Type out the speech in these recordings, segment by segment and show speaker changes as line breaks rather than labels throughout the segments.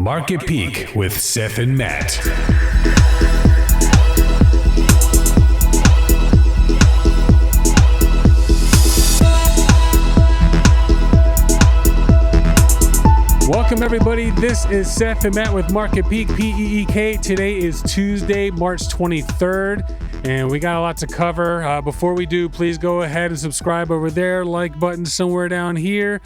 Market Peak with Seth and Matt. Welcome everybody. This is Seth and Matt with Market Peak, P-E-E-K. Today is Tuesday, March 23rd, and we got a lot to cover. Before we do, please go ahead and subscribe over there, like button somewhere down here.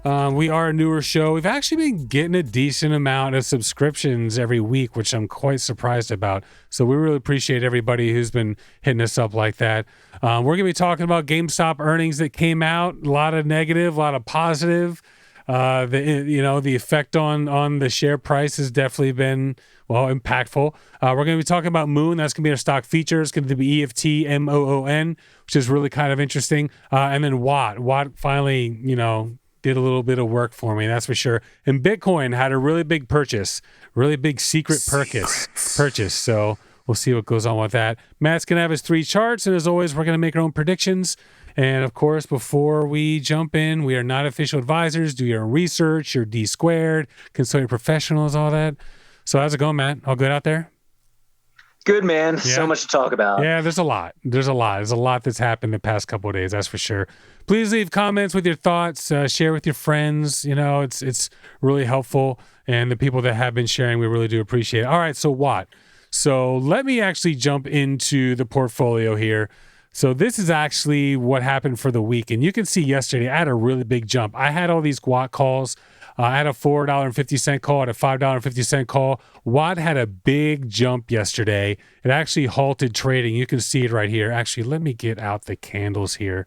We are a newer show. We've actually been getting a decent amount of subscriptions every week, which I'm quite surprised about. So we really appreciate everybody who's been hitting us up like that. We're going to be talking about GameStop earnings that came out. A lot of negative, a lot of positive. The effect on the share price has definitely been, impactful. We're going to be talking about Moon. That's going to be our stock feature. It's going to be ETH, MOON, which is really kind of interesting. And then Watt. Watt finally, did a little bit of work for me, that's for sure. And Bitcoin had a really big purchase, really big secret purchase. So we'll see what goes on with that. Matt's going to have his three charts. And as always, we're going to make our own predictions. And of course, before we jump in, we are not official advisors. Do your own research, your D squared, consult your professionals, all that. So how's it going, Matt? All good out there?
Good, man.
Yeah.
So much to talk about.
Yeah, there's a lot. There's a lot that's happened the past couple of days, that's for sure. Please leave comments with your thoughts. Share with your friends. It's really helpful. And the people that have been sharing, we really do appreciate it. All right, so Watt. So let me actually jump into the portfolio here. So this is actually what happened for the week. And you can see yesterday, I had a really big jump. I had all these Watt calls. I had a $4.50 call, I had a $5.50 call. Watt had a big jump yesterday. It actually halted trading. You can see it right here. Actually, let me get out the candles here.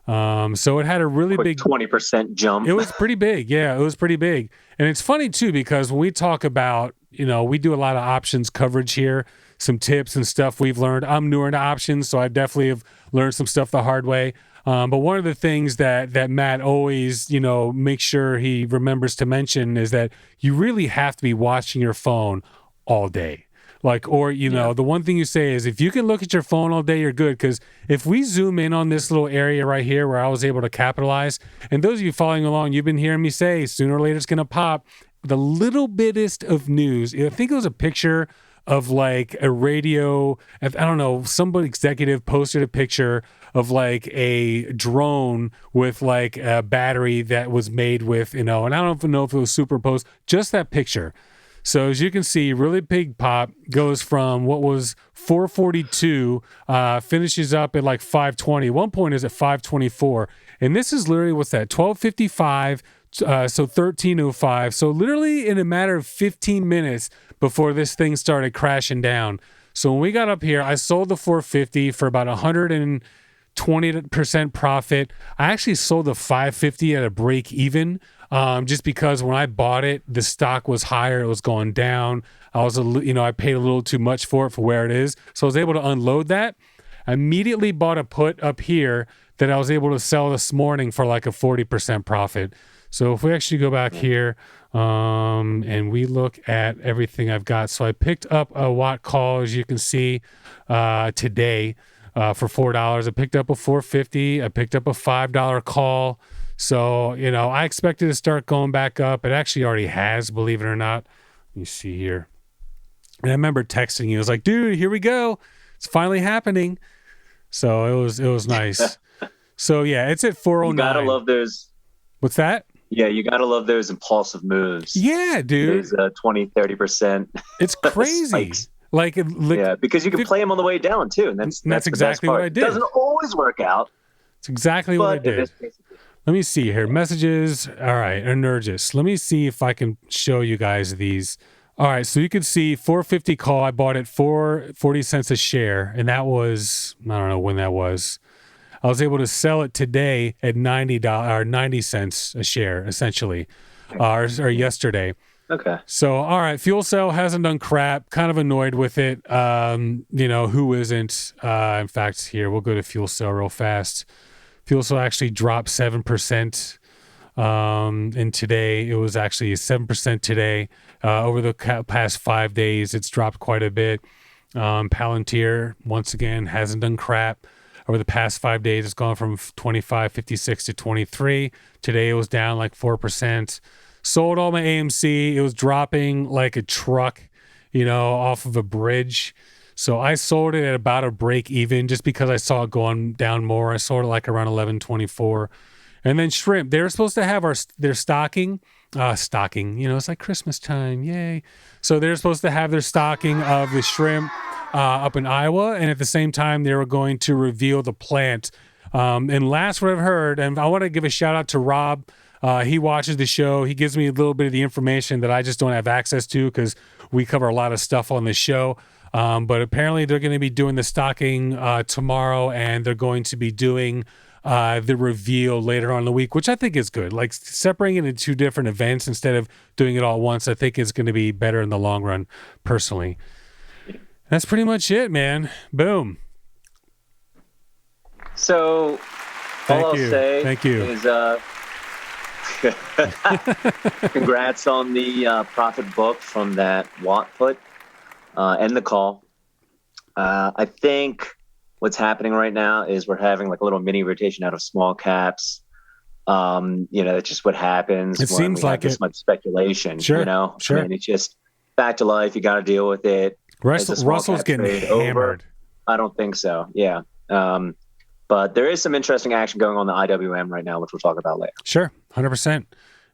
So it had a really big
20% jump.
It was pretty big. Yeah, it was pretty big. And it's funny too, because when we talk about, we do a lot of options coverage here, some tips and stuff we've learned. I'm newer into options, so I definitely have learned some stuff the hard way. But one of the things that Matt always, makes sure he remembers to mention is that you really have to be watching your phone all day. The one thing you say is if you can look at your phone all day, you're good. Because if we zoom in on this little area right here where I was able to capitalize, and those of you following along, you've been hearing me say sooner or later it's going to pop. The little bitest of news, I think it was a picture of like a radio, I don't know, some executive posted a picture of like a drone with like a battery that was made with, and I don't even know if it was superimposed, just that picture. So as you can see, really big pop, goes from what was 442, finishes up at like 520. One point is at 524. And this is literally, what's that, 1255, so 1305. So literally in a matter of 15 minutes before this thing started crashing down. So when we got up here, I sold the 450 for about 120% profit. I actually sold the 550 at a break even. Just because when I bought it, the stock was higher, it was going down. I paid a little too much for it for where it is. So I was able to unload that. I immediately bought a put up here that I was able to sell this morning for like a 40% profit. So if we actually go back here, and we look at everything I've got. So I picked up a Watt call, as you can see, today, for $4. I picked up a $4.50. I picked up a $5 call. So, I expected to start going back up. It actually already has, believe it or not. Let me see here. And I remember texting you. I was like, dude, here we go. It's finally happening. So it was nice. So yeah, it's at 409.
You gotta love those.
What's that?
Yeah, you gotta love those impulsive moves.
Yeah, dude.
Those 20, 30%.
It's crazy.
Because you can play them on the way down too. And that's
exactly what I did.
It doesn't always work out.
It's exactly what I did. Let me see here. Messages. All right. Energous. Let me see if I can show you guys these. All right. So you can see 450 call. I bought it for 40 cents a share. And that was, I don't know when that was. I was able to sell it today at $90 or 90 cents a share, essentially, or yesterday.
Okay.
So, all right. Fuel cell hasn't done crap. Kind of annoyed with it. Who isn't? In fact, here, we'll go to fuel cell real fast. Fuel cell actually dropped 7%. And today it was actually 7% today. Over the past 5 days, it's dropped quite a bit. Palantir, once again, hasn't done crap. Over the past 5 days, it's gone from 25.56 to 23. Today it was down like 4%. sold all my AMC. It was dropping like a truck, off of a bridge. So I sold it at about a break even just because I saw it going down more. I sold it like around 11.24. And then shrimp, they're supposed to have their stocking, it's like Christmas time. Yay. So they're supposed to have their stocking of the shrimp up in Iowa. And at the same time, they were going to reveal the plant. And last what I've heard, and I want to give a shout out to Rob. He watches the show. He gives me a little bit of the information that I just don't have access to because we cover a lot of stuff on the show. But apparently they're going to be doing the stocking tomorrow, and they're going to be doing the reveal later on in the week, which I think is good. Like separating it into two different events instead of doing it all at once, I think is going to be better in the long run, personally. That's pretty much it, man. Boom.
So all I'll say is congrats on the profit book from that Watt put and the call. I think what's happening right now is we're having like a little mini rotation out of small caps. That's just what happens.
It seems like
this much speculation.
Sure.
I mean, it's just back to life. You got to deal with it.
Russell's getting hammered.
I don't think so. Yeah. But there is some interesting action going on the IWM right now, which we'll talk about later.
Sure. 100%.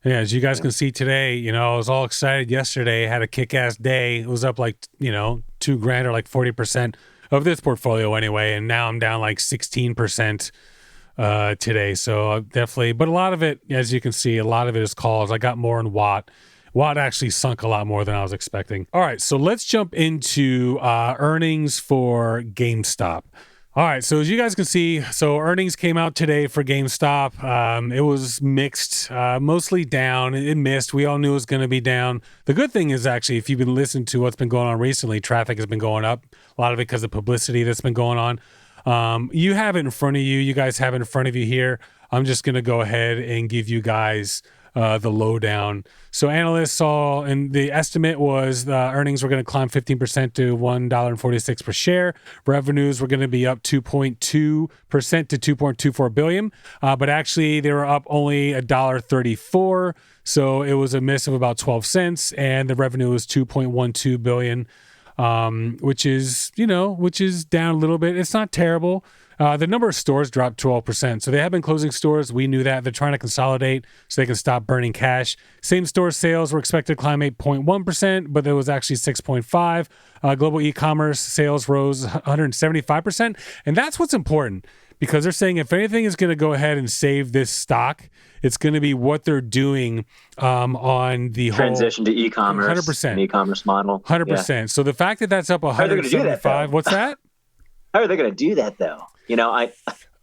Yeah. As you guys can see today, I was all excited yesterday. Had a kick-ass day. It was up like, $2,000 or like 40% of this portfolio anyway. And now I'm down like 16% today. So definitely, but a lot of it, as you can see, a lot of it is calls. I got more in Watt. Watt actually sunk a lot more than I was expecting. All right, so let's jump into earnings for GameStop. All right, so as you guys can see, so earnings came out today for GameStop. It was mixed, mostly down. It missed. We all knew it was going to be down. The good thing is actually, if you've been listening to what's been going on recently, traffic has been going up. A lot of it because of publicity that's been going on. You have it in front of you. You guys have it in front of you here. I'm just going to go ahead and give you guys the lowdown. So analysts saw, and the estimate was the earnings were going to climb 15% to $1.46 per share. Revenues were going to be up 2.2% to $2.24 billion. But actually they were up only $1.34. So it was a miss of about 12 cents, and the revenue was $2.12 billion. Which is down a little bit. It's not terrible. The number of stores dropped 12%. So they have been closing stores. We knew that. They're trying to consolidate so they can stop burning cash. Same store sales were expected to climb 8.1%, but there was actually 6.5%. Global e-commerce sales rose 175%. And that's what's important, because they're saying if anything is going to go ahead and save this stock, it's going to be what they're doing on the
transition
whole,
to e-commerce,
100%,
an e-commerce model.
100%. Yeah. So the fact that that's up 175, what's that?
How are they going to do that though?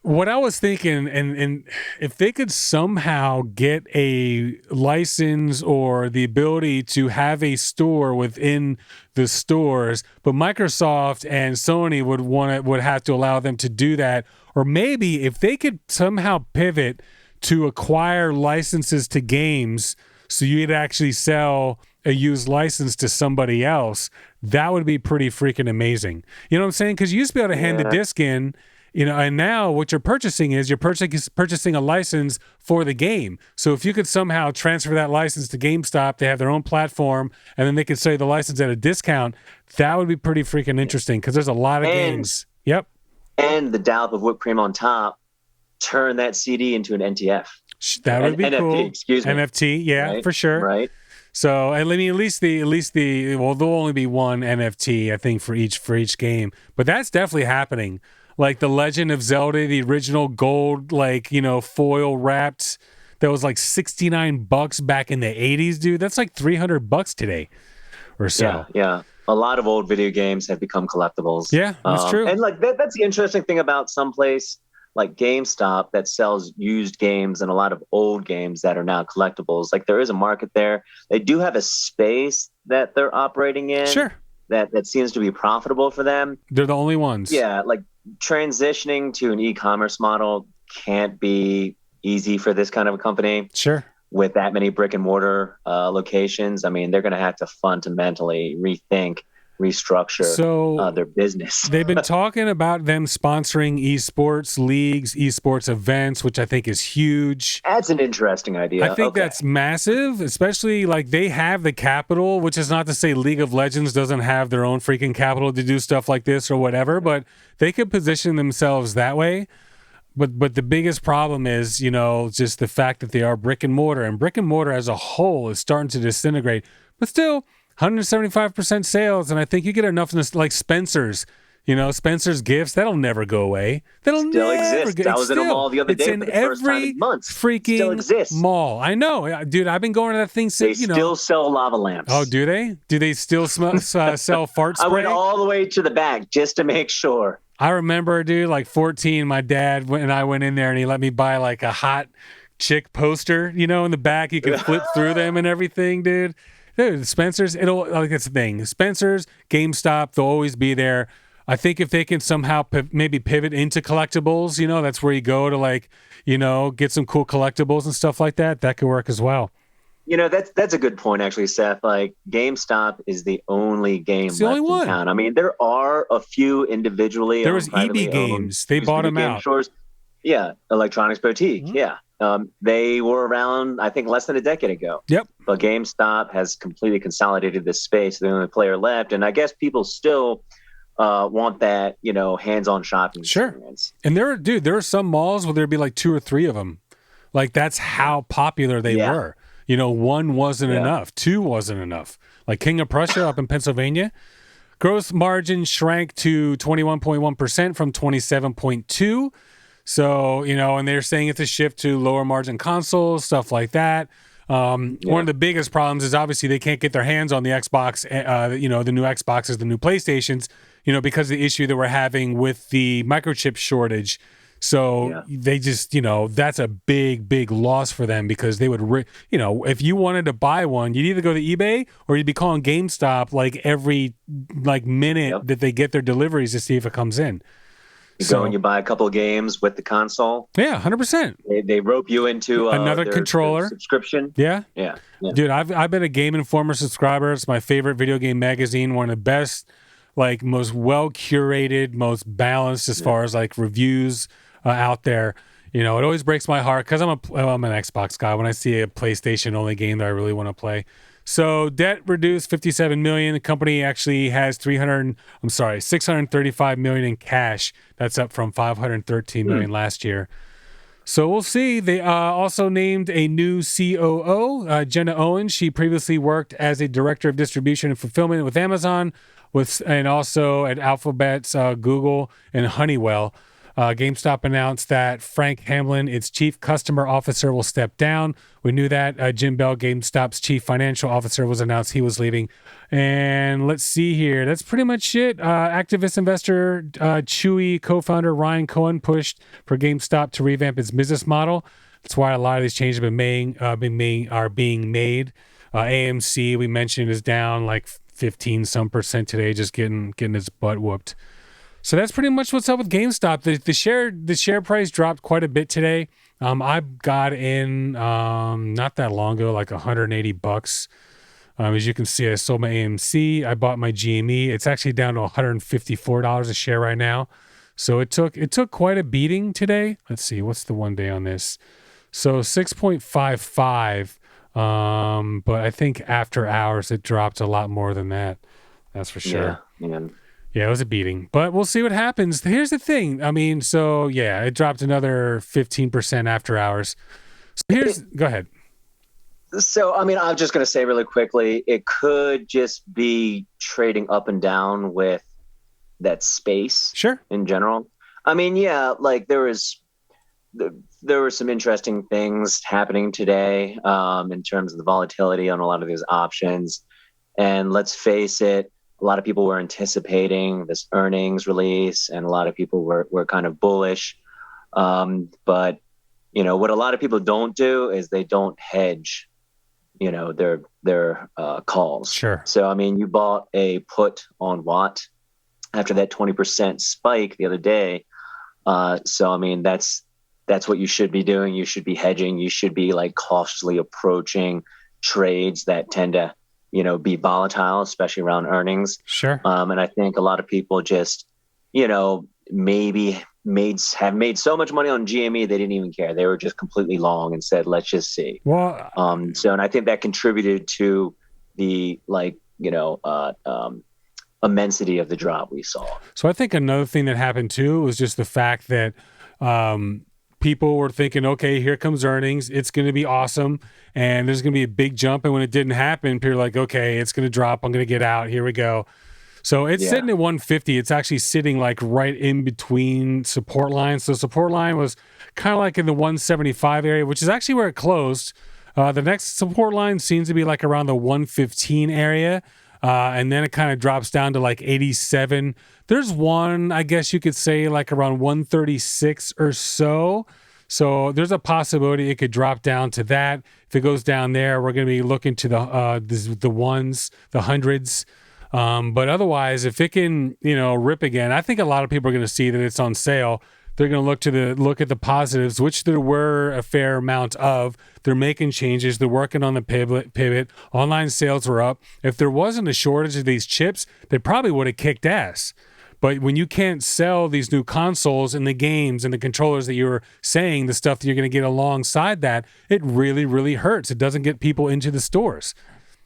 What I was thinking, and if they could somehow get a license or the ability to have a store within the stores, but Microsoft and Sony would have to allow them to do that, or maybe if they could somehow pivot to acquire licenses to games, so you'd actually sell a used license to somebody else, that would be pretty freaking amazing. You know what I'm saying? Because you used to be able to hand the disc in. And now what you're purchasing is you're purchasing a license for the game. So if you could somehow transfer that license to GameStop, they have their own platform, and then they could sell you the license at a discount, that would be pretty freaking interesting, because there's a lot of games. Yep.
And the dollop of whipped cream on top, turn that CD into an NTF.
That would be
NFT,
cool.
Excuse me.
NFT, yeah,
right?
For sure.
Right.
So, I mean, at least there'll only be one NFT, I think, for each game, but that's definitely happening. Like the Legend of Zelda, the original gold, foil wrapped, that was like $69 back in the 80s, dude. That's like $300 today or so.
Yeah. A lot of old video games have become collectibles.
Yeah, that's true.
And like that's the interesting thing about someplace like GameStop that sells used games and a lot of old games that are now collectibles. Like there is a market there. They do have a space that they're operating in.
Sure.
That seems to be profitable for them.
They're the only ones.
Yeah, like transitioning to an e-commerce model can't be easy for this kind of a company.
Sure.
With that many brick and mortar locations, I mean, they're going to have to fundamentally rethink restructure their business.
They've been talking about them sponsoring esports leagues, esports events, which I think is huge.
That's an interesting idea.
I think that's massive, especially like they have the capital, which is not to say League of Legends doesn't have their own freaking capital to do stuff like this or whatever, but they could position themselves that way. But the biggest problem is, just the fact that they are brick and mortar as a whole is starting to disintegrate. But still, 175% sales, and I think you get enough in this, like Spencer's. Spencer's Gifts, that'll never go away. That'll
still
never
exist. I was in a mall the other day for the first time in months.
Freaking
still exists.
Mall. I know, dude. I've been going to that thing since.
They still sell lava lamps.
Oh, do they? Do they still sell fart spray?
I went all the way to the back just to make sure.
I remember, dude, like 14, my dad and I went in there and he let me buy like a hot chick poster, in the back. You can flip through them and everything, dude. Dude, Spencer's, it's the thing. Spencer's, GameStop, they'll always be there. I think if they can somehow maybe pivot into collectibles, that's where you go to get some cool collectibles and stuff like that. That could work as well.
That's a good point, actually, Seth. Like, GameStop is the only game left in town. I mean, there are a few individually.
There was EB Games. They bought them out.
Stores. Yeah, Electronics Boutique. Mm-hmm. Yeah. They were around, I think, less than a decade ago.
Yep.
But GameStop has completely consolidated this space. They're the only player left. And I guess people still want that, hands-on shopping experience.
And there are some malls where there'd be like 2 or 3 of them. Like, that's how popular they were. 1 wasn't enough. 2 wasn't enough. Like King of Prussia up in Pennsylvania. Gross margin shrank to 21.1% from 27.2%. So, and they're saying it's a shift to lower margin consoles, stuff like that. One of the biggest problems is obviously they can't get their hands on the Xbox, the new Xboxes, the new PlayStations, because of the issue that we're having with the microchip shortage. So they just, that's a big, big loss for them because they would, if you wanted to buy one, you'd either go to eBay or you'd be calling GameStop like every minute that they get their deliveries to see if it comes in.
You go and you buy a couple of games with the console.
Yeah, 100%.
They rope you into
another controller
their subscription.
Yeah.
Yeah.
Dude, I've been a Game Informer subscriber. It's my favorite video game magazine. One of the best, most well curated, most balanced as far as reviews out there. It always breaks my heart because I'm an Xbox guy when I see a PlayStation only game that I really want to play. So debt reduced $57 million. The company actually has $635 million in cash. That's up from $513 million last year. So we'll see. They also named a new COO, Jenna Owens. She previously worked as a director of distribution and fulfillment with Amazon, and also at Alphabet's Google and Honeywell. GameStop announced that Frank Hamlin, its chief customer officer, will step down. We knew that. Jim Bell, GameStop's chief financial officer, was announced he was leaving. And let's see here. That's pretty much it. Activist investor Chewy co-founder Ryan Cohen pushed for GameStop to revamp its business model. That's why a lot of these changes are being made. AMC, we mentioned, is down 15% today, just getting its butt whooped. So that's pretty much what's up with GameStop. The share price dropped quite a bit today. I got in not that long ago, $180. As you can see, I sold my AMC. I bought my GME. It's actually down to $154 a share right now. So it took quite a beating today. Let's see, what's the 1 day on this? So 6.55. But I think after hours it dropped a lot more than that. That's for sure. Yeah, it was a beating, but we'll see what happens. Here's the thing. It dropped another 15% after hours. So go ahead.
So, I'm just going to say really quickly, it could just be trading up and down with that space.
Sure.
In general. There were some interesting things happening today in terms of the volatility on a lot of these options. And let's face it, a lot of people were anticipating this earnings release, and a lot of people were kind of bullish. But what a lot of people don't do is they don't hedge, their calls.
Sure.
So you bought a put on Watt after that 20% spike the other day. That's what you should be doing. You should be hedging. You should be cautiously approaching trades that tend to be volatile, especially around earnings.
Sure.
And I think a lot of people just, maybe have made so much money on GME they didn't even care. They were just completely long and said, let's just see.
Well,
and I think that contributed to the immensity of the drop we saw.
So I think another thing that happened too was just the fact that people were thinking, okay, here comes earnings. It's going to be awesome. And there's going to be a big jump. And when it didn't happen, people are like, okay, it's going to drop. I'm going to get out. Here we go. So it's sitting at 150. It's actually sitting like right in between support lines. So support line was kind of like in the 175 area, which is actually where it closed. The next support line seems to be like around the 115 area. And then it kind of drops down to like 87. There's one, I guess you could say, like around 136 or so. So there's a possibility it could drop down to that. If it goes down there, we're going to be looking to the ones, the hundreds. But otherwise, if it can, rip again, I think a lot of people are going to see that it's on sale. They're going to look at the positives, which there were a fair amount of. They're making changes. They're working on the pivot. Online sales were up. If there wasn't a shortage of these chips, they probably would have kicked ass. But when you can't sell these new consoles and the games and the controllers that you were saying, the stuff that you're going to get alongside that, it really, really hurts. It doesn't get people into the stores.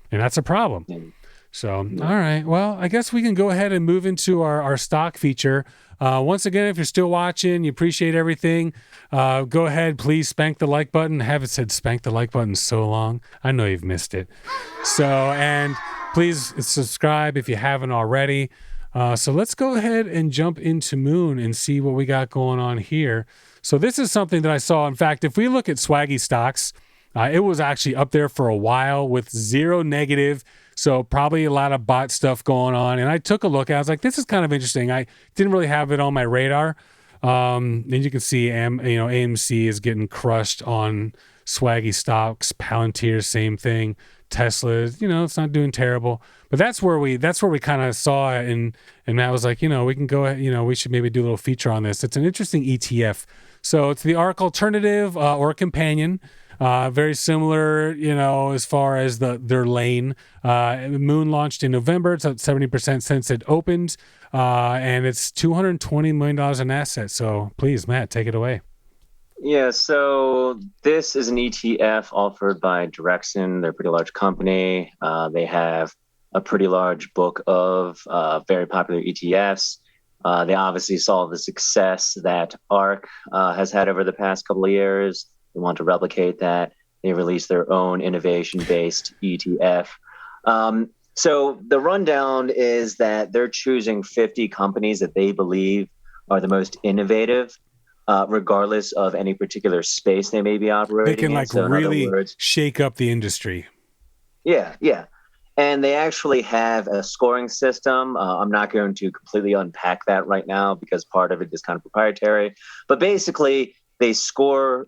And that's a problem. So, all right. Well, I guess we can go ahead and move into our stock feature. Once again, if you're still watching, you appreciate everything, go ahead, please spank the like button. I haven't said spank the like button so long. I know you've missed it. So, and please subscribe if you haven't already. So let's go ahead and jump into Moon and see what we got going on here. So this is something that I saw. In fact, if we look at Swaggy stocks, it was actually up there for a while with zero negative. So probably a lot of bot stuff going on. And I took a look. I was like, this is kind of interesting. I didn't really have it on my radar. And you can see, AMC is getting crushed on Swaggy stocks. Palantir, same thing. Tesla, it's not doing terrible. But that's where we kind of saw it. And Matt was like, we can go, we should maybe do a little feature on this. It's an interesting ETF. So it's the ARK alternative or companion. Very similar, as far as their lane. Moon launched in November. It's up 70% since it opened. And it's $220 million in assets. So please, Matt, take it away.
Yeah, so this is an ETF offered by Direxon. They're a pretty large company. They have a pretty large book of very popular ETFs. They obviously saw the success that ARK has had over the past couple of years. They want to replicate that. They released their own innovation-based ETF. So the rundown is that they're choosing 50 companies that they believe are the most innovative, regardless of any particular space they may be operating in.
They can really shake up the industry.
Yeah. And they actually have a scoring system. I'm not going to completely unpack that right now because part of it is kind of proprietary. But basically, they score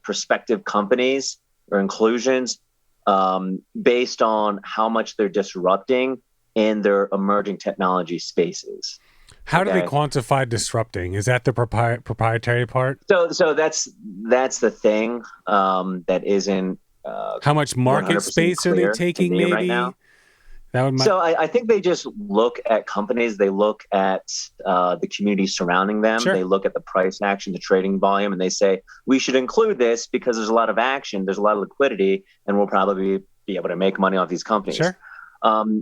prospective companies or inclusions based on how much they're disrupting in their emerging technology spaces.
How do they quantify disrupting? Is that the proprietary part?
So that's the thing that isn't.
How much market space are they taking? Maybe
right now. So I think they just look at companies. They look at the community surrounding them.
Sure.
They look at the price action, the trading volume, and they say, we should include this because there's a lot of action, there's a lot of liquidity, and we'll probably be able to make money off these companies.
Sure.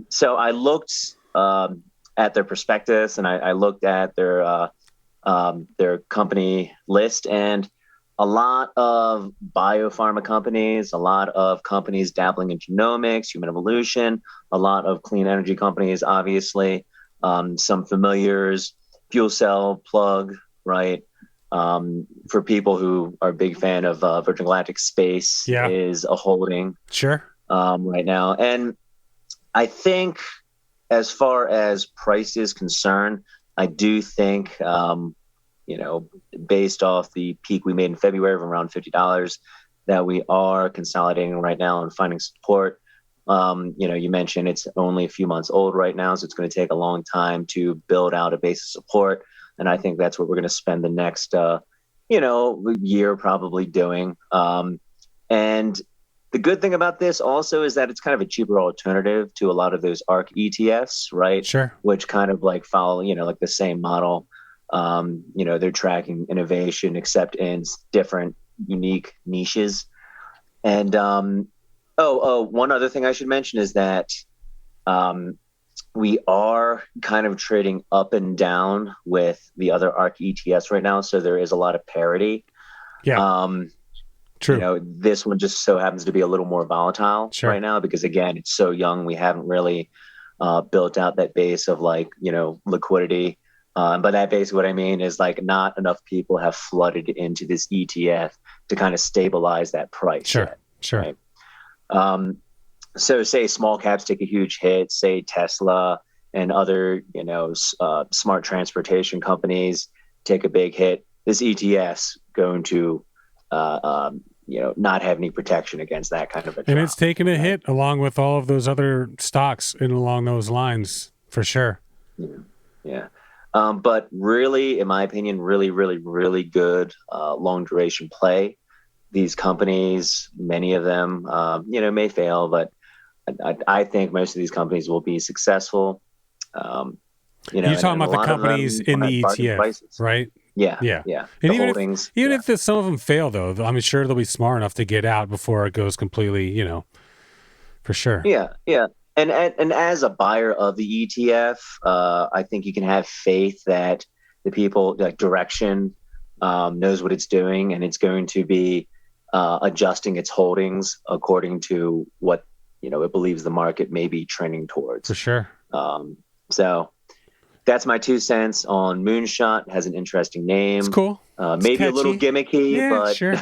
So I looked at their prospectus and I looked at their company list, and a lot of biopharma companies, a lot of companies dabbling in genomics, human evolution, a lot of clean energy companies, obviously, some familiars, fuel cell, plug, right? For people who are a big fan of Virgin Galactic Space is a holding.
Sure.
Right now. And I think as far as price is concerned, I do think, based off the peak we made in February of around $50, that we are consolidating right now and finding support. You mentioned it's only a few months old right now, so it's going to take a long time to build out a base of support. And I think that's what we're going to spend the next, year probably doing. And The good thing about this also is that it's kind of a cheaper alternative to a lot of those ARC ETFs, right?
Sure.
Which kind of like follow, like the same model. They're tracking innovation, except in different, unique niches. And one other thing I should mention is that we are kind of trading up and down with the other ARC ETFs right now, so there is a lot of parity.
Yeah. True.
This one just so happens to be a little more volatile right now because, again, it's so young. We haven't really built out that base of liquidity. By that base, what I mean is not enough people have flooded into this ETF to kind of stabilize that price.
Sure.
Right? So say small caps take a huge hit, say Tesla and other, smart transportation companies take a big hit. This ETF's going to, not have any protection against that kind of a drop.
And it's taken a hit along with all of those other stocks and along those lines for sure.
Yeah. But really, in my opinion, really, really, really good long duration play. These companies, many of them, may fail, but I think most of these companies will be successful.
You're talking about the companies in the ETF, right?
Yeah.
And
even
if some of them fail, though, I'm sure they'll be smart enough to get out before it goes completely, for sure.
Yeah. And as a buyer of the ETF, I think you can have faith that the people, like Direction, knows what it's doing, and it's going to be adjusting its holdings according to what it believes the market may be trending towards.
For sure.
So that's my 2 cents on Moonshot. It has an interesting name.
It's cool.
Maybe catchy. A little gimmicky, but
sure.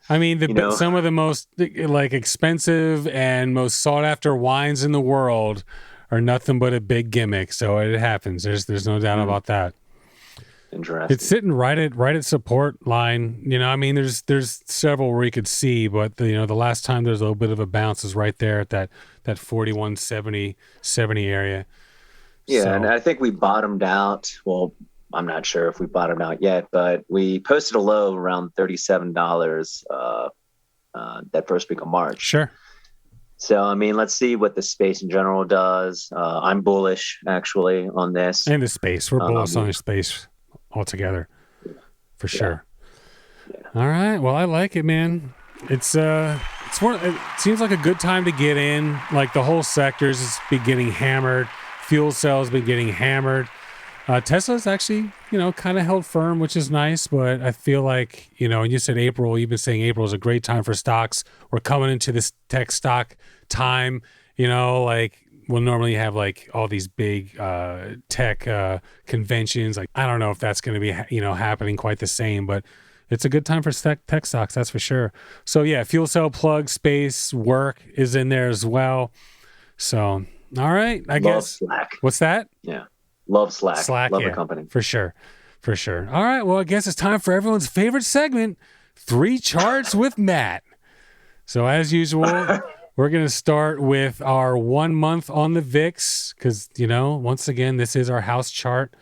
I mean, some of the most expensive and most sought after wines in the world are nothing but a big gimmick. So it happens. There's no doubt about that.
Interesting.
It's sitting right at support line. There's several where you could see, but the last time there's a little bit of a bounce is right there at that 41.70 area.
Yeah, so. And I think we bottomed out. Well, I'm not sure if we bottomed out yet, but we posted a low around $37 that first week of March.
Sure.
So, let's see what the space in general does. I'm bullish, actually, on this.
And the space. We're bullish on the space altogether, for sure. Yeah. All right. Well, I like it, man. It seems like a good time to get in. Like the whole sector's has been getting hammered. Fuel cells been getting hammered. Tesla's actually, kind of held firm, which is nice. But I feel like, and you said April, you've been saying April is a great time for stocks. We're coming into this tech stock time, we'll normally have all these big tech conventions. I don't know if that's going to be, happening quite the same, but it's a good time for tech stocks. That's for sure. So yeah, fuel cell plug space work is in there as well. So, all right, I guess.
Slack.
What's that?
Yeah. Love Slack. Love the company.
For sure. All right. Well, I guess it's time for everyone's favorite segment, 3 Charts with Matt. So as usual, we're going to start with our 1 month on the VIX because, once again, this is our house chart.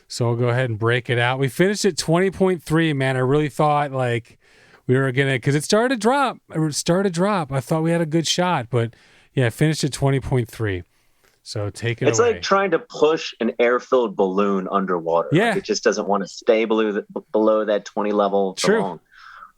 So we'll go ahead and break it out. We finished at 20.3, man. I really thought we were going to, because it started to drop. I thought we had a good shot, but yeah, finished at 20.3. So take it away.
It's like trying to push an air-filled balloon underwater.
Yeah.
It just doesn't want to stay below that 20 level for
True.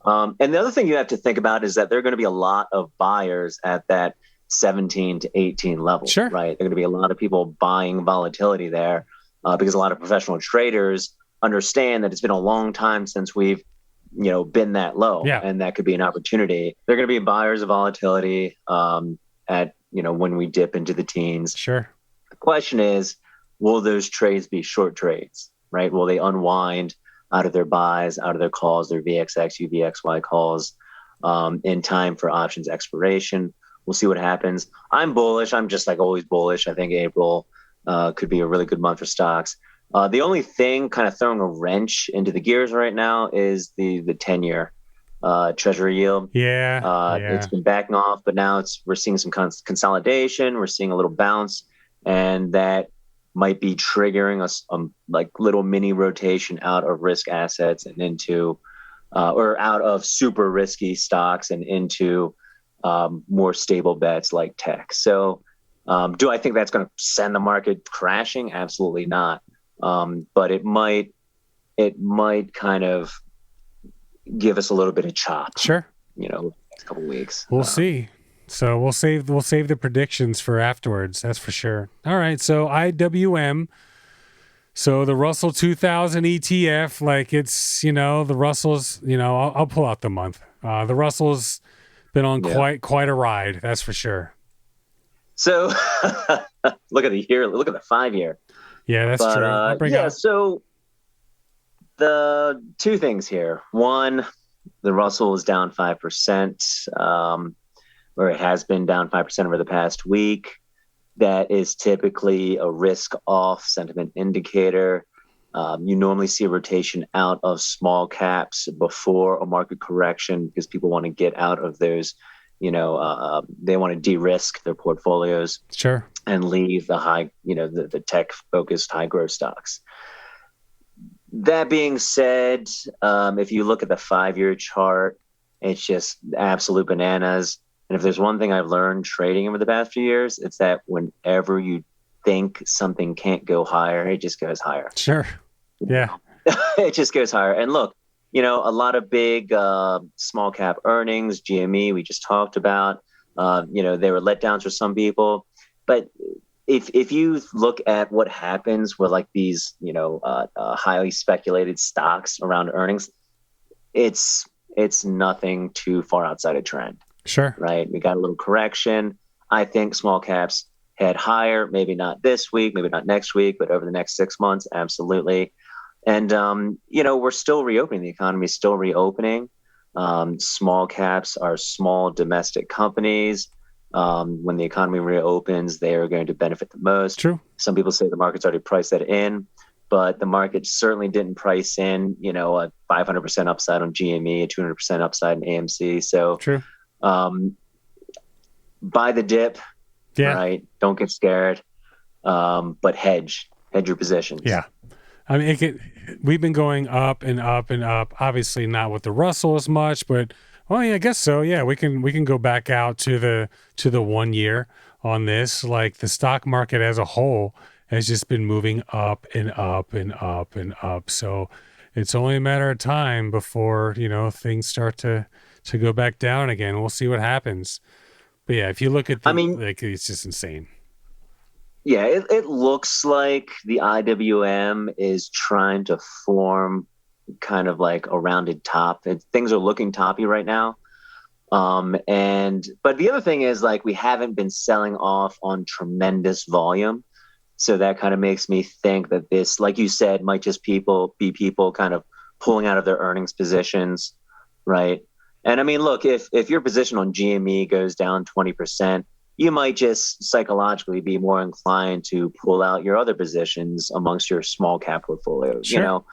long. And the other thing you have to think about is that there are going to be a lot of buyers at that 17 to 18 level.
Sure.
Right? There are going to be a lot of people buying volatility there because a lot of professional traders understand that it's been a long time since we've been that low.
Yeah.
And that could be an opportunity. They're going to be buyers of volatility at when we dip into the teens.
Sure.
The question is, will those trades be short trades, right? Will they unwind out of their buys, out of their calls, their VXX, UVXY calls in time for options expiration? We'll see what happens. I'm bullish. I'm just always bullish. I think April could be a really good month for stocks. The only thing kind of throwing a wrench into the gears right now is the 10-year Treasury yield.
Yeah.
It's been backing off, but now we're seeing some consolidation. We're seeing a little bounce, and that might be triggering us little mini rotation out of risk assets and into, or out of super risky stocks and into, more stable bets like tech. So do I think that's going to send the market crashing? Absolutely not. But it might kind of give us a little bit of chop.
Sure.
Next couple of weeks.
We'll see. So we'll save the predictions for afterwards. That's for sure. All right. So IWM. So the Russell 2000 ETF, like it's, the Russell's, I'll pull out the month. The Russell's been on quite a ride. That's for sure.
So look at the year, look at the 5 year.
Yeah, that's true.
So the two things here. One, the Russell is down 5%, or it has been down 5% over the past week. That is typically a risk-off sentiment indicator. You normally see a rotation out of small caps before a market correction because people want to get out of those, they want to de-risk their portfolios.
Sure.
And leave the high, the tech-focused high-growth stocks. That being said, if you look at the 5-year chart, it's just absolute bananas. And if there's one thing I've learned trading over the past few years, it's that whenever you think something can't go higher, it just goes higher.
Sure. Yeah.
It just goes higher. And look, a lot of big small cap earnings, GME, we just talked about, they were letdowns for some people. But if you look at what happens with like these, highly speculated stocks around earnings, it's nothing too far outside of trend.
Sure.
Right. We got a little correction. I think small caps head higher, maybe not this week, maybe not next week, but over the next 6 months, absolutely. And, we're still reopening. The economy is still reopening. Small caps are small domestic companies. When the economy reopens, they are going to benefit the most.
True.
Some people say the market's already priced that in, but the market certainly didn't price in, a 500% upside on GME, a 200% upside in AMC. So
true.
Buy the dip, right? Don't get scared, but hedge your positions.
Yeah. I mean, we've been going up and up and up, obviously not with the Russell as much, but I guess so. Yeah, we can go back out to the 1 year on this. Like the stock market as a whole has just been moving up and up and up and up. So it's only a matter of time before, things start to go back down again. We'll see what happens. But yeah, if you look at it's just insane.
Yeah, it looks like the IWM is trying to form kind of like a rounded top. Things are looking toppy right now. But the other thing is like we haven't been selling off on tremendous volume. So that kind of makes me think that this, like you said, might just be people kind of pulling out of their earnings positions, right? And I mean, look, if your position on GME goes down 20%, you might just psychologically be more inclined to pull out your other positions amongst your small cap portfolio,
sure.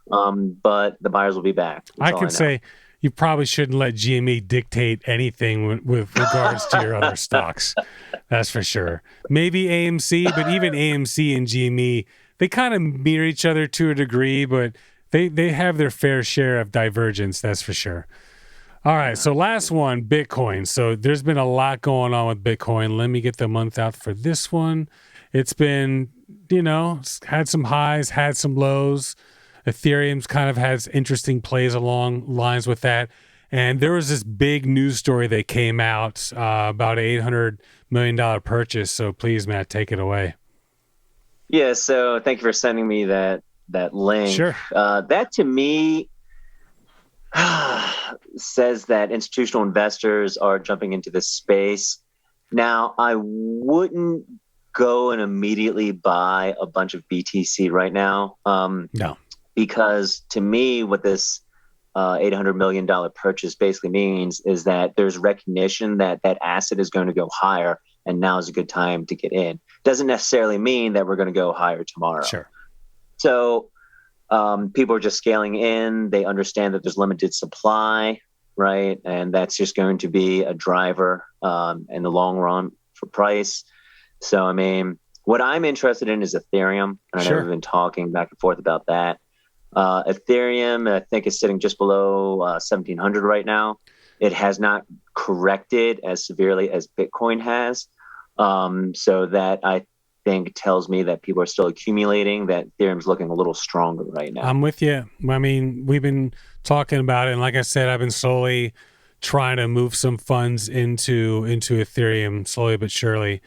But the buyers will be back.
I can say you probably shouldn't let GME dictate anything with regards to your other stocks. That's for sure. Maybe AMC, but even AMC and GME, they kind of mirror each other to a degree, but they have their fair share of divergence. That's for sure. All right, so last one, Bitcoin. So there's been a lot going on with Bitcoin. Let me get the month out for this one. It's been, had some highs, had some lows. Ethereum's kind of has interesting plays along lines with that. And there was this big news story that came out about an $800 million purchase. So please, Matt, take it away.
Yeah, so thank you for sending me that link.
Sure.
That to me says that institutional investors are jumping into this space. Now, I wouldn't go and immediately buy a bunch of BTC right now.
No.
Because to me, what this $800 million purchase basically means is that there's recognition that that asset is going to go higher, and now is a good time to get in. Doesn't necessarily mean that we're going to go higher tomorrow.
Sure.
So people are just scaling in. They understand that there's limited supply, right? And that's just going to be a driver in the long run for price. So, I mean, what I'm interested in is Ethereum. And I know we've been talking back and forth about that. Ethereum, I think, is sitting just below 1,700 right now. it has not corrected as severely as Bitcoin has. So that I think tells me that people are still accumulating, that Ethereum's looking a little stronger right now.
I'm with you. I mean, we've been talking about it, and like I said, I've been slowly trying to move some funds into Ethereum, slowly but surely.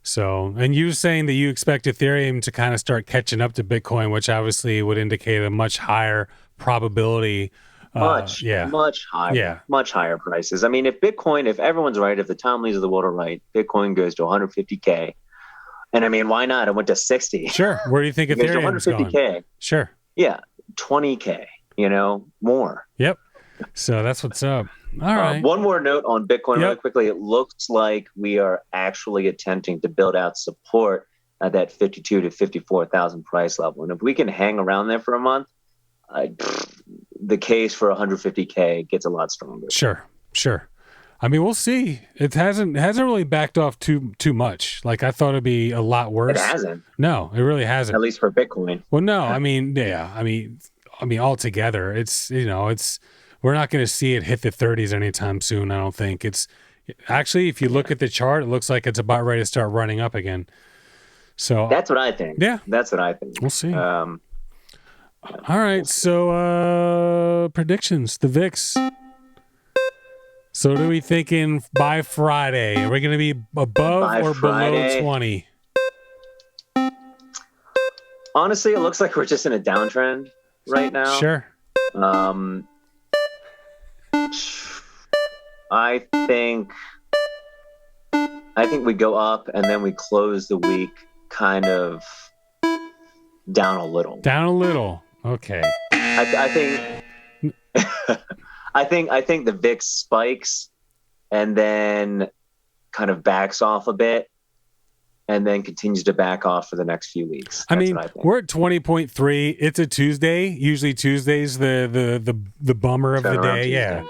So, and you were saying that you expect Ethereum to kind of start catching up to Bitcoin, which obviously would indicate a much higher probability.
Much higher prices. I mean, if everyone's right, if the Tom Lees of the world are right, Bitcoin goes to 150K. And I mean, why not? It went to 60.
Sure. Where do you think Ethereum's going?
150K.
Sure.
Yeah. 20K, more.
Yep. So that's what's up. All right.
One more note on Bitcoin really quickly. It looks like we are actually attempting to build out support at that 52 to 54,000 price level. And if we can hang around there for a month, the case for 150K gets a lot stronger.
Sure. I mean, we'll see. It hasn't really backed off too much. Like I thought it'd be a lot worse.
It hasn't.
No, it really hasn't.
At least for Bitcoin.
Well, no. I mean, yeah. I mean, altogether, it's we're not going to see it hit the 30s anytime soon. I don't think. It's actually, if you look at the chart, it looks like it's about ready to start running up again. So
that's what I think.
Yeah,
that's what I think.
We'll see. All right, so predictions, the VIX. So what are we thinking by Friday? Are we going to be above or below 20?
Honestly, it looks like we're just in a downtrend right now.
Sure.
I think we go up and then we close the week kind of down a little.
Down a little. Okay.
I think the VIX spikes and then kind of backs off a bit and then continues to back off for the next few weeks.
I mean, we're at 20.3. It's a Tuesday. Usually Tuesday's the bummer of the day. Yeah.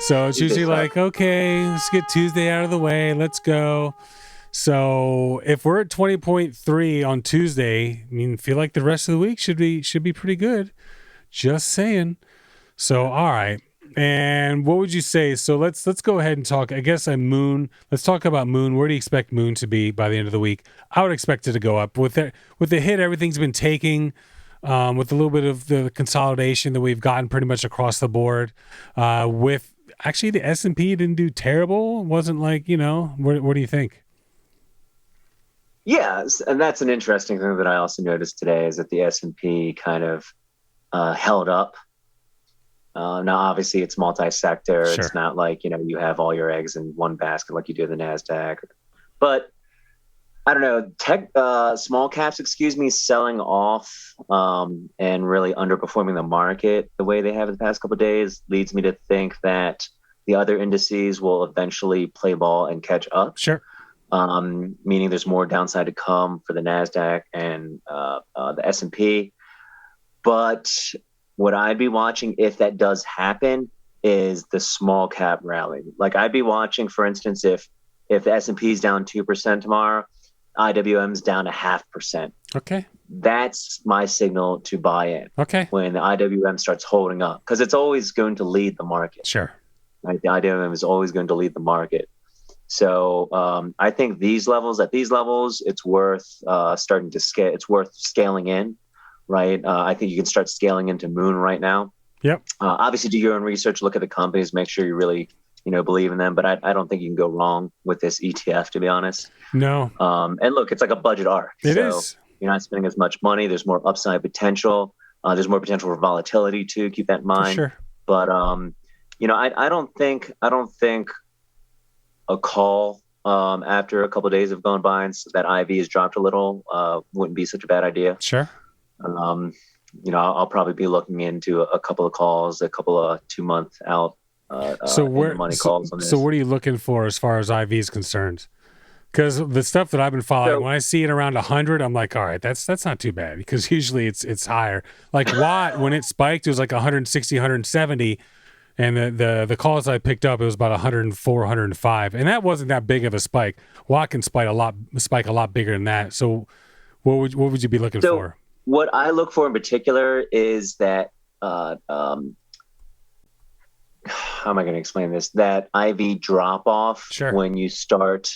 So it's usually like, okay, let's get Tuesday out of the way. Let's go. So if we're at 20.3 on Tuesday, I mean, feel like the rest of the week should be pretty good. Just saying. So, all right. And what would you say? So let's go ahead and talk. I guess Moon. Let's talk about Moon. Where do you expect Moon to be by the end of the week? I would expect it to go up with the hit everything's been taking, with a little bit of the consolidation that we've gotten pretty much across the board. With actually the S&P didn't do terrible. It wasn't like what do you think?
Yeah, and that's an interesting thing that I also noticed today is that the S&P kind of held up. Now, obviously, it's multi-sector. Sure. It's not like, you have all your eggs in one basket like you do in the NASDAQ. But, I don't know, small caps, selling off and really underperforming the market the way they have in the past couple of days leads me to think that the other indices will eventually play ball and catch up.
Sure.
Meaning there's more downside to come for the NASDAQ and the S&P. But what I'd be watching if that does happen is the small cap rally. Like I'd be watching, for instance, if the S&P is down 2% tomorrow, IWM's down 0.5%.
Okay.
That's my signal to buy in.
Okay.
When the IWM starts holding up, because it's always going to lead the market.
Sure.
Right? The IWM is always going to lead the market. So I think at these levels, it's worth starting to scale. It's worth scaling in. Right. I think you can start scaling into Moon right now.
Yep.
Obviously, do your own research, look at the companies, make sure you really, believe in them. But I don't think you can go wrong with this ETF, to be honest.
No.
And look, it's like a budget arc.
It is.
You're not spending as much money. There's more upside potential. There's more potential for volatility too. Keep that in mind.
For sure.
But I don't think a call after a couple of days have gone by and that IV has dropped a little wouldn't be such a bad idea.
Sure.
I'll probably be looking into a couple of calls, a couple of 2 month out money calls on this.
So what are you looking for as far as IV is concerned? Because the stuff that I've been following, when I see it around 100, I'm like, all right, that's not too bad, because usually it's higher. Like Watt, when it spiked, it was like 160, 170, and the calls I picked up, it was about 104, 105, and that wasn't that big of a spike. Watt can spike a lot bigger than that. So what would you be looking for?
What I look for in particular is that how am I going to explain this? That IV drop off
Sure.
when you start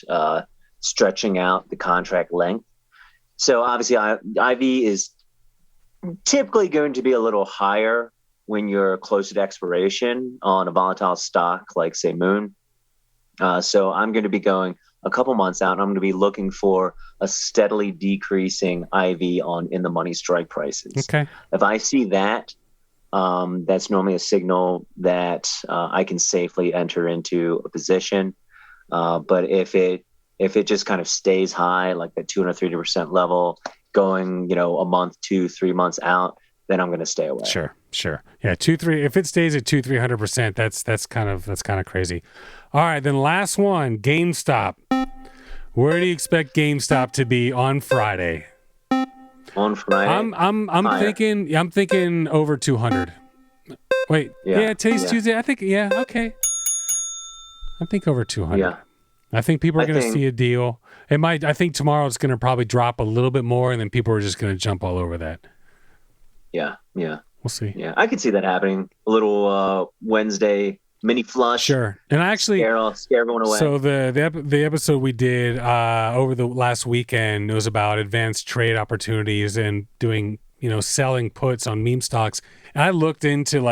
stretching out the contract length. So obviously, IV is typically going to be a little higher when you're closer to expiration on a volatile stock like, say, Moon. So I'm going to be going a couple months out, and I'm going to be looking for a steadily decreasing IV on in the money strike prices.
Okay.
If I see that, that's normally a signal that I can safely enter into a position. But if it just kind of stays high, like that 230% level, going, a month, 2-3 months out, then I'm going to stay away.
Sure. Yeah, 2-3. If it stays at 200-300%, that's kind of crazy. All right, then last one, GameStop. Where do you expect GameStop to be on Friday?
On Friday,
I'm thinking over 200. Wait, yeah, today's Tuesday. I think okay. I think over 200.
Yeah.
I think people are going to see a deal. I think tomorrow it's going to probably drop a little bit more, and then people are just going to jump all over that.
Yeah.
We'll see.
Yeah, I could see that happening. A little Wednesday mini flush.
Sure. And I actually
scare everyone away.
So the episode we did over the last weekend was about advanced trade opportunities and doing, selling puts on meme stocks. And I looked into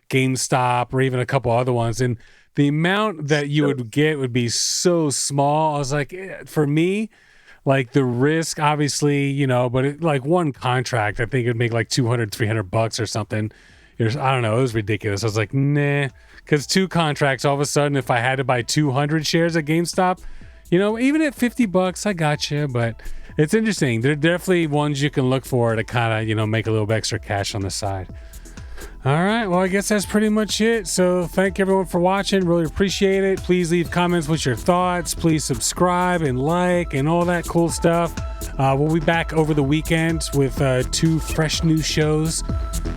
GameStop or even a couple other ones, and the amount that you would get would be so small. I was like, for me, like the risk, obviously, but like one contract, I think it'd make like $200-$300 or something. I don't know. It was ridiculous. I was like, nah, because 2 contracts, all of a sudden, if I had to buy 200 shares at GameStop, even at $50, I got you. But it's interesting. There are definitely ones you can look for to kind of, make a little extra cash on the side. All right. Well, I guess that's pretty much it. So thank everyone for watching. Really appreciate it. Please leave comments with your thoughts. Please subscribe and like and all that cool stuff. We'll be back over the weekend with 2 fresh new shows.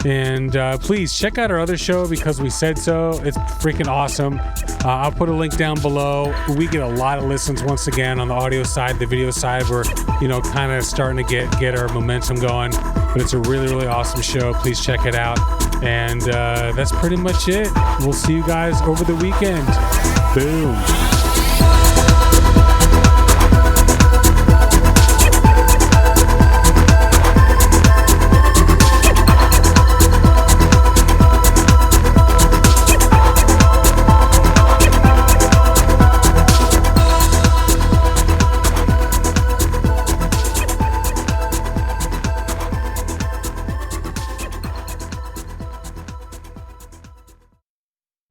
And please check out our other show, Because We Said So. It's freaking awesome. I'll put a link down below. We get a lot of listens once again on the audio side. The video side, we're kind of starting to get our momentum going. But it's a really, really awesome show. Please check it out. And that's pretty much it. We'll see you guys over the weekend. Boom.